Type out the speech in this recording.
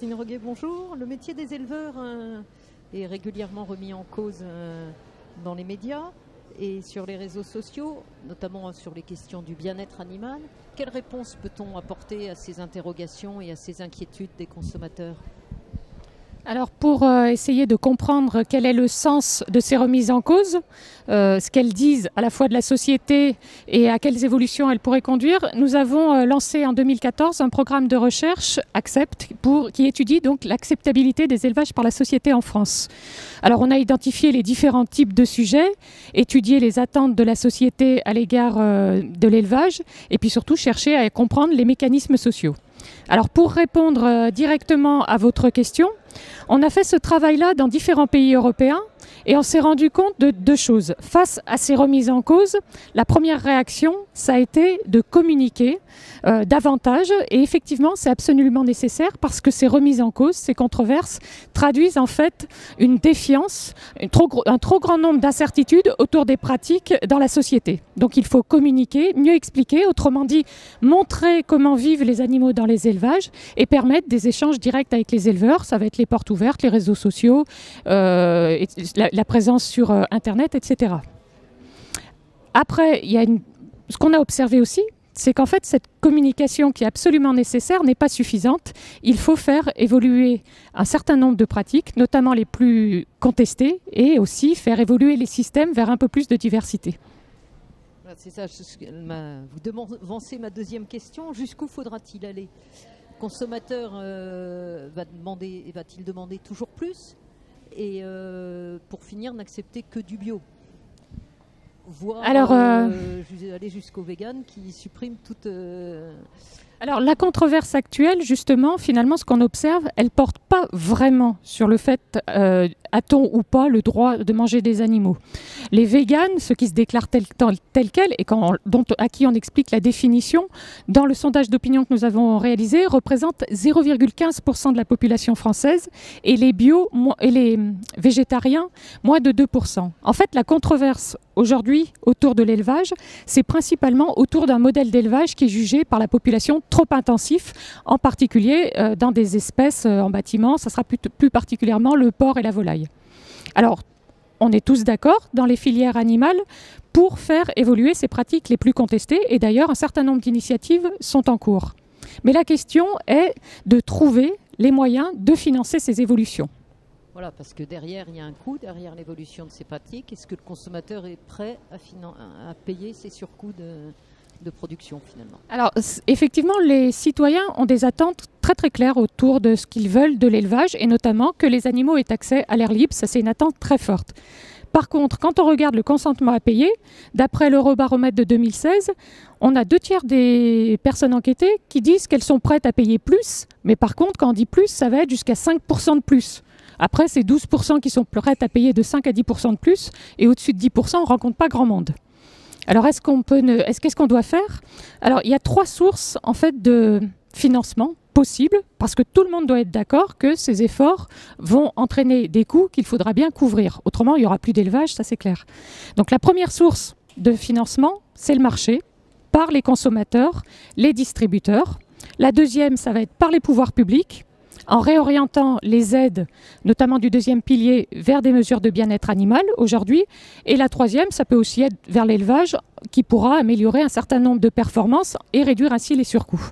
Christine Reguet, bonjour. Le métier des éleveurs est régulièrement remis en cause dans les médias et sur les réseaux sociaux, notamment sur les questions du bien-être animal. Quelle réponse peut-on apporter à ces interrogations et à ces inquiétudes des consommateurs ? Alors pour essayer de comprendre quel est le sens de ces remises en cause, ce qu'elles disent à la fois de la société et à quelles évolutions elles pourraient conduire, nous avons lancé en 2014 un programme de recherche Accept qui étudie donc l'acceptabilité des élevages par la société en France. Alors on a identifié les différents types de sujets, étudié les attentes de la société à l'égard de l'élevage et puis surtout chercher à comprendre les mécanismes sociaux. Alors pour répondre directement à votre question, on a fait ce travail-là dans différents pays européens et on s'est rendu compte de deux choses. Face à ces remises en cause, la première réaction, ça a été de communiquer davantage et effectivement, c'est absolument nécessaire parce que ces remises en cause, ces controverses traduisent en fait une défiance, un trop grand nombre d'incertitudes autour des pratiques dans la société. Donc il faut communiquer, mieux expliquer, autrement dit, montrer comment vivent les animaux dans les élevages et permettre des échanges directs avec les éleveurs. Ça va être les portes ouvertes, les réseaux sociaux, la présence sur Internet, etc. Après, ce qu'on a observé aussi, c'est qu'en fait, cette communication qui est absolument nécessaire n'est pas suffisante. Il faut faire évoluer un certain nombre de pratiques, notamment les plus contestées, et aussi faire évoluer les systèmes vers un peu plus de diversité. C'est ça, vous devancez ma deuxième question. Jusqu'où faudra-t-il aller ? Le consommateur va-t-il demander toujours plus ? Et pour finir, n'accepter que du bio ? Voire aller jusqu'au vegan qui supprime toute... Alors la controverse actuelle, justement, finalement, ce qu'on observe, elle ne porte pas vraiment sur le fait a-t-on ou pas le droit de manger des animaux. Les véganes, ceux qui se déclarent tels quels et à qui on explique la définition, dans le sondage d'opinion que nous avons réalisé, représentent 0,15% de la population française et les végétariens, moins de 2%. En fait, la controverse aujourd'hui autour de l'élevage, c'est principalement autour d'un modèle d'élevage qui est jugé par la population trop intensif, en particulier dans des espèces en bâtiment, ça sera plus particulièrement le porc et la volaille. Alors, on est tous d'accord dans les filières animales pour faire évoluer ces pratiques les plus contestées et d'ailleurs un certain nombre d'initiatives sont en cours. Mais la question est de trouver les moyens de financer ces évolutions. Voilà, parce que derrière, il y a un coût, derrière l'évolution de ces pratiques. Est-ce que le consommateur est prêt à payer ces surcoûts de production, finalement ? Alors, effectivement, les citoyens ont des attentes très très claires autour de ce qu'ils veulent de l'élevage, et notamment que les animaux aient accès à l'air libre. Ça, c'est une attente très forte. Par contre, quand on regarde le consentement à payer, d'après l'Eurobaromètre de 2016, on a 2/3 des personnes enquêtées qui disent qu'elles sont prêtes à payer plus, mais par contre, quand on dit plus, ça va être jusqu'à 5% de plus. Après, c'est 12% qui sont prêtes à payer de 5 à 10% de plus, et au-dessus de 10%, on ne rencontre pas grand monde. Alors, qu'est-ce qu'on doit faire ? Alors, il y a 3 sources en fait de financement possibles, parce que tout le monde doit être d'accord que ces efforts vont entraîner des coûts qu'il faudra bien couvrir. Autrement, il n'y aura plus d'élevage, ça c'est clair. Donc, la première source de financement, c'est le marché, par les consommateurs, les distributeurs. La deuxième, ça va être par les pouvoirs publics, en réorientant les aides, notamment du deuxième pilier, vers des mesures de bien-être animal aujourd'hui. Et la troisième, ça peut aussi être vers l'élevage qui pourra améliorer un certain nombre de performances et réduire ainsi les surcoûts.